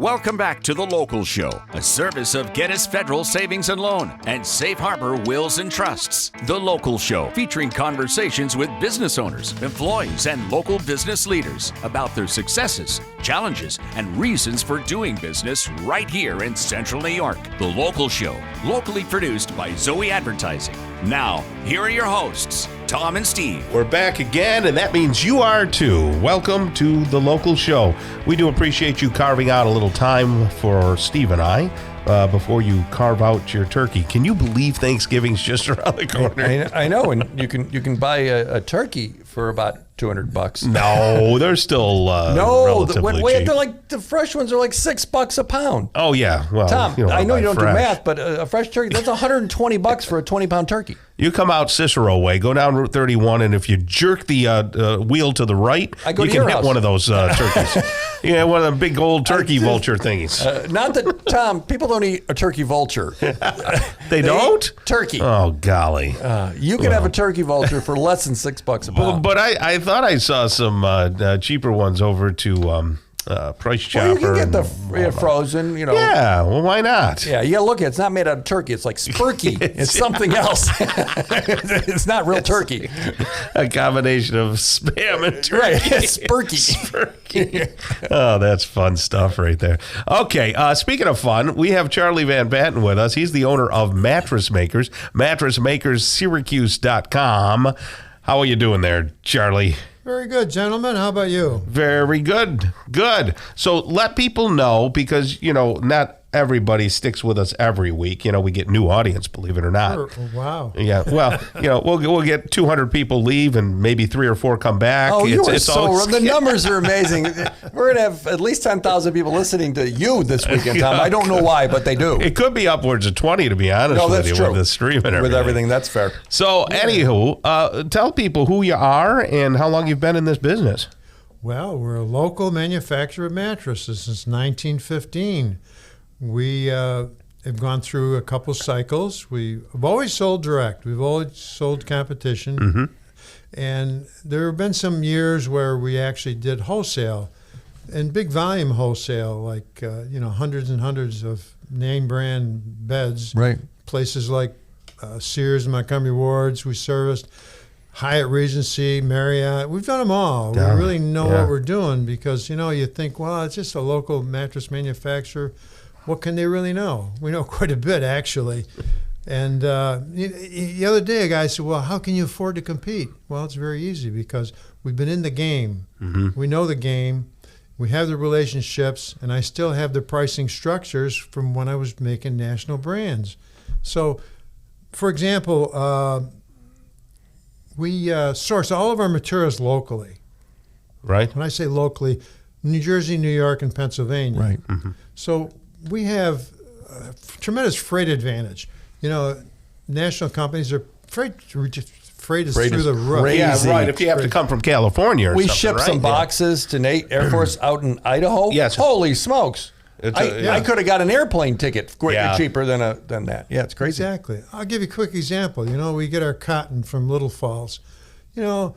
Welcome back to The Local Show, a service of Gettys Federal Savings and Loan and Safe Harbor Wills and Trusts. The Local Show, featuring conversations with business owners, employees, and local business leaders about their successes, challenges, and reasons for doing business right here in Central New York. The Local Show, locally produced by Zoe Advertising. Now, here are your hosts, Tom and Steve. We're back again, and that means you are too. Welcome to The Local Show. We do appreciate you carving out a little time for Steve and I before you carve out your turkey. Can you believe Thanksgiving's just around the corner? I know, and you can buy a turkey for about $200. No, they're still relatively cheap. They're like the fresh ones are like $6 a pound. Oh yeah, well, Tom, I know you don't fresh. do math, but a fresh turkey, that's $120 for a 20-pound turkey. You come out Cicero way, go down Route 31, and if you jerk the wheel to the right, you can hit one of those turkeys. Yeah, one of the big old turkey vulture thingies. Not that, Tom, people don't eat a turkey vulture. They don't? Eat turkey. Oh, golly. You can have a turkey vulture for less than $6 a pound. But I thought I saw some cheaper ones over to Price Chopper. Well, you can get the frozen, Yeah, well, why not? Yeah, you gotta look at it. It's not made out of turkey. It's like spurky. It's something else. It's not real turkey. A combination of spam and turkey. Right, spurky. Oh, that's fun stuff right there. Okay, speaking of fun, we have Charlie VanPatten with us. He's the owner of Mattress Makers, mattressmakerssyracuse.com. How are you doing there, Charlie? Very good, gentlemen. How about you? Very good. Good. So let people know, because, not everybody sticks with us every week. We get new audience, believe it or not. Sure. Wow. Yeah. Well, we'll get 200 people leave and maybe 3 or 4 come back. Oh, the numbers are amazing. We're going to have at least 10,000 people listening to you this weekend, Tom. I don't know why, but they do. It could be upwards of 20, to be honest with you, true. with the stream and everything. With everything, that's fair. So, anywho, tell people who you are and how long you've been in this business. Well, we're a local manufacturer of mattresses since 1915. We have gone through a couple cycles. We've always sold direct. We've always sold competition. Mm-hmm. And there have been some years where we actually did wholesale, and big volume wholesale, like, hundreds and hundreds of name brand beds. Right. Places like Sears and Montgomery Wards we serviced, Hyatt Regency, Marriott. We've done them all. We really know what we're doing because, you think, well, it's just a local mattress manufacturer. What can they really know? We know quite a bit, actually. And the other day, a guy said, well, how can you afford to compete? Well, it's very easy because we've been in the game. Mm-hmm. We know the game. We have the relationships, and I still have the pricing structures from when I was making national brands. So, for example, we source all of our materials locally. Right. When I say locally, New Jersey, New York, and Pennsylvania. Right. Mm-hmm. So we have a tremendous freight advantage. National companies are freight is through the roof. Crazy. Yeah, right. If you have to come from California or we something, shipped right? some boxes to Nate Air Force out in Idaho. Yes. Holy smokes. I could have got an airplane ticket cheaper than that. Yeah, it's crazy. Exactly. I'll give you a quick example. We get our cotton from Little Falls. I'll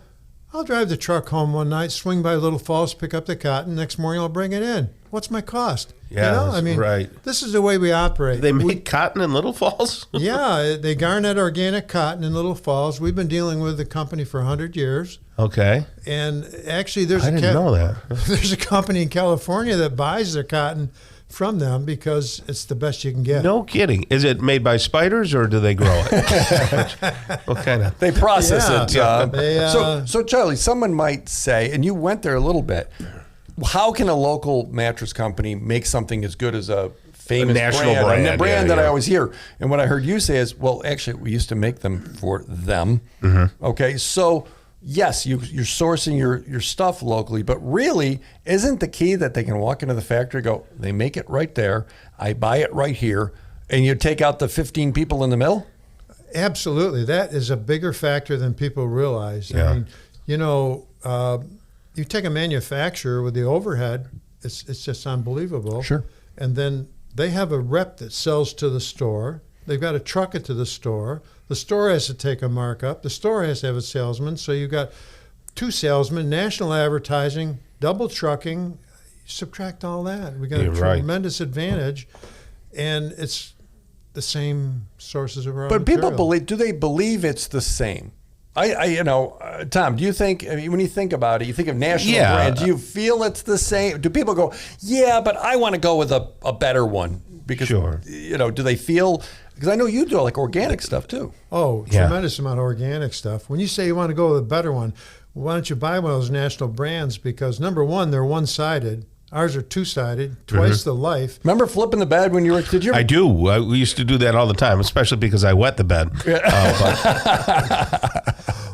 drive the truck home one night, swing by Little Falls, pick up the cotton. Next morning, I'll bring it in. What's my cost? Yeah, right. This is the way we operate. They make cotton in Little Falls? Yeah, they garnet organic cotton in Little Falls. We've been dealing with the company for 100 years. Okay. And actually, I didn't know that. There's a company in California that buys their cotton from them because it's the best you can get. No kidding. Is it made by spiders or do they grow it? What kind of? They process it. Yeah. So Charlie, someone might say, and you went there a little bit, how can a local mattress company make something as good as a famous national brand? brand, A brand that yeah. I always hear. And what I heard you say is, well, actually, we used to make them for them. Mm-hmm. Okay, so yes, you're sourcing your stuff locally, but really, isn't the key that they can walk into the factory, go, they make it right there, I buy it right here, and you take out the 15 people in the middle? Absolutely. That is a bigger factor than people realize. Yeah. I mean, you take a manufacturer with the overhead, it's just unbelievable. Sure. And then they have a rep that sells to the store. They've got to truck it to the store. The store has to take a markup. The store has to have a salesman. So you've got 2 salesmen, national advertising, double trucking. subtract all that. We got a You're right. tremendous advantage, and it's the same sources of raw But material. people believe, do they believe it's the same? Tom, do you think, when you think about it, you think of national Yeah. brand, do you feel it's the same? Do people go, yeah, but I want to go with a better one? Because, Sure. do they feel, because I know you do like organic stuff too. Oh, Yeah. tremendous amount of organic stuff. When you say you want to go with a better one, why don't you buy one of those national brands? Because number one, they're one-sided. Ours are two-sided, twice the life. Remember flipping the bed when you were, did you? I do. We used to do that all the time, especially because I wet the bed.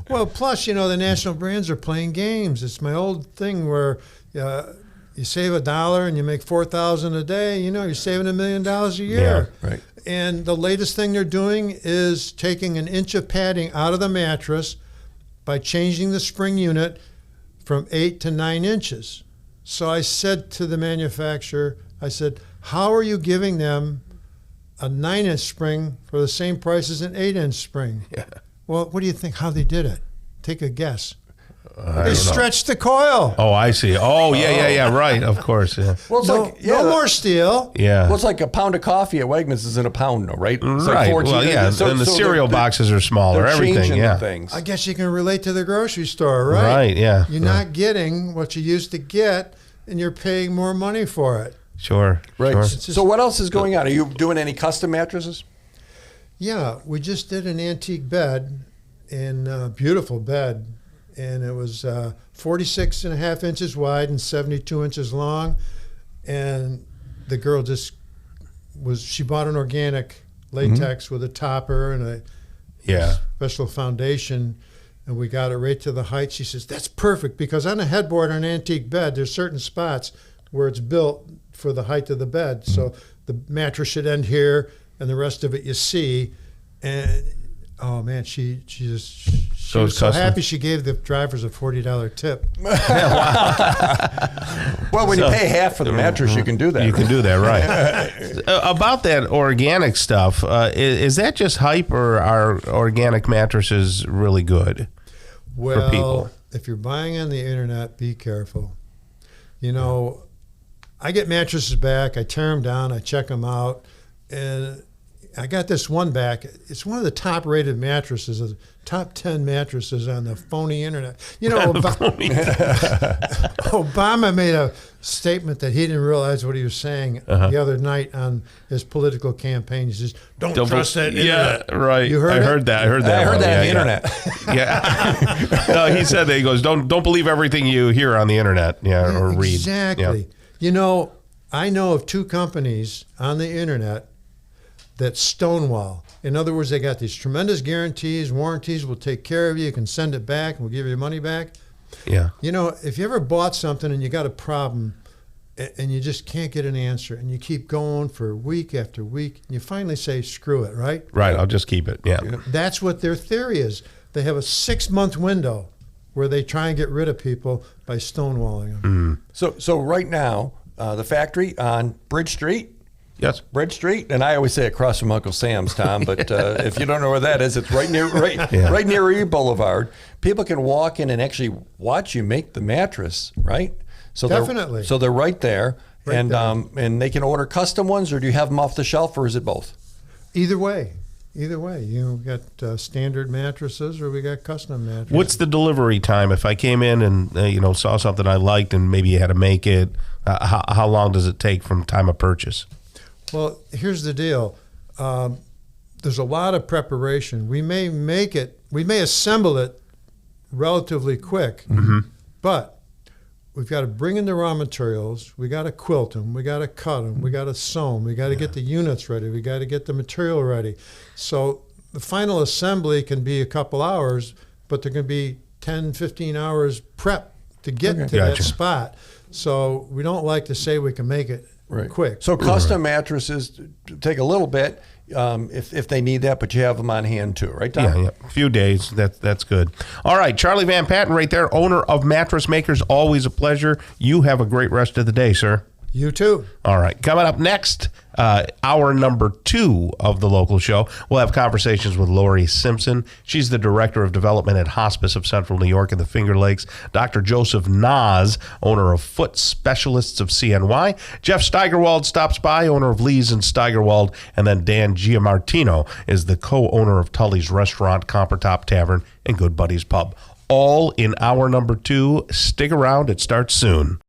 Well, plus, the national brands are playing games. It's my old thing where you save $1 and you make $4,000 a day. You're saving $1 million a year. Yeah, right. And the latest thing they're doing is taking an inch of padding out of the mattress by changing the spring unit from 8 to 9 inches. So I said to the manufacturer, I said, how are you giving them a 9-inch spring for the same price as an 8-inch spring? Yeah. Well, what do you think, how they did it? Take a guess. I They don't know. stretched the coil. Oh, I see. Oh, yeah, right. Of course, yeah. Well, it's No more steel. Yeah. Well, it's like a pound of coffee at Wegmans isn't a pound, no, right? It's like Right. 14 Well, yeah, So- and the so cereal they're- boxes are smaller, they're everything, changing yeah. things. I guess you can relate to the grocery store, right? Right, yeah. You're not getting what you used to get, and you're paying more money for it. Sure. Right. Sure. So what else is going on? Are you doing any custom mattresses? Yeah, we just did an antique bed, and a beautiful bed, and it was 46 and a half inches wide and 72 inches long, and the girl she bought an organic latex with a topper and a Yeah. special foundation, and we got it right to the height. She says, that's perfect, because on a headboard on an antique bed, there's certain spots where it's built for the height of the bed. So the mattress should end here, and the rest of it you see. And oh man, she was so custom. happy she gave the drivers a $40 tip. Well, when you pay half for the mattress, you can do that. You can do that, right. About that organic stuff, is that just hype, or are organic mattresses really good for people? Well, if you're buying on the internet, be careful. I get mattresses back, I tear them down, I check them out, and I got this one back. It's one of the top-rated mattresses, the top 10 mattresses on the phony internet. Obama made a statement that he didn't realize what he was saying the other night on his political campaign. He says, don't trust that internet. Yeah, right. You heard I it? heard that. I heard that. I heard one. that on the Yeah, internet. Yeah. No, he said that. He goes, don't believe everything you hear on the internet, or read. Exactly. Yeah. I know of 2 companies on the internet that stonewall. In other words, they got these tremendous guarantees, warranties, we'll take care of you, you can send it back, and we'll give you your money back. Yeah. If you ever bought something and you got a problem and you just can't get an answer, and you keep going for week after week, and you finally say, screw it, right? Right. I'll just keep it. Yeah. That's what their theory is. They have a 6-month window where they try and get rid of people by stonewalling them. So right now, the factory on Bridge Street. Yes. Bridge Street, and I always say across from Uncle Sam's, Tom. But if you don't know where that is, it's right near E Boulevard. People can walk in and actually watch you make the mattress, right? So Definitely. They're right there, Right and there. And they can order custom ones, or do you have them off the shelf, or is it both? Either way. Got standard mattresses, or we got custom mattresses. What's the delivery time? If I came in and saw something I liked and maybe you had to make it, how long does it take from time of purchase? Well, here's the deal. There's a lot of preparation. We may assemble it relatively quick, but we've got to bring in the raw materials. We got to quilt them. We got to cut them. We got to sew them. We got to get the units ready. We got to get the material ready. So the final assembly can be a couple hours, but there can be 10, 15 hours prep to get to that spot. So we don't like to say we can make it quick. So custom mattresses take a little bit if they need that, but you have them on hand too, right, Tom? Yeah. A few days. That's good. All right, Charlie VanPatten right there, owner of Mattress Makers. Always a pleasure. You have a great rest of the day, sir. You too. All right. Coming up next, hour number 2 of the local show, we'll have conversations with Lori Simpson. She's the Director of Development at Hospice of Central New York and the Finger Lakes. Dr. Joseph Nas, owner of Foot Specialists of CNY. Jeff Steigerwald stops by, owner of Lee's and Steigerwald. And then Dan Giamartino is the co-owner of Tully's Restaurant, Coppertop Tavern, and Good Buddies Pub. All in hour number 2. Stick around. It starts soon.